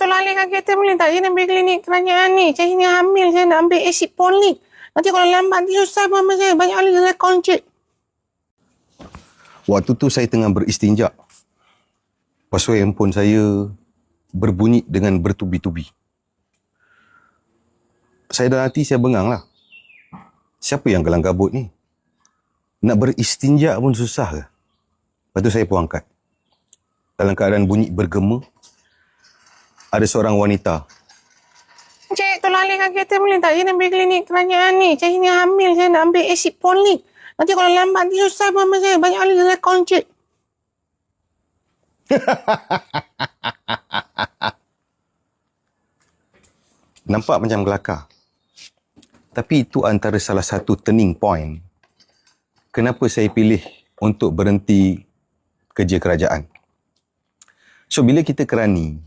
tolong alihkan kereta boleh tak? Saya nak pergi klinik kerajaan ni. Saya ni hamil. Saya nak ambil acid folic. Nanti kalau lambat nanti susah mama saya. Banyak kali rekod cik. Waktu tu saya tengah beristinja. Password handphone saya berbunyi dengan bertubi-tubi. Saya dalam hati saya bengang lah. Siapa yang kelang kabut ni? Nak beristinja pun susah ke? Lepas tu saya pun angkat. Dalam keadaan bunyi bergema, ada seorang wanita. Cik, tolong alihkan kereta boleh tak? Saya nak pergi klinik kerajaan ni. Saya ni hamil. Saya nak ambil acid folic. Nanti kalau lambat nanti susah mama saya. Banyak kali rekod cik. Nampak macam kelakar. Tapi itu antara salah satu turning point. Kenapa saya pilih untuk berhenti kerja kerajaan. So, bila kita kerani,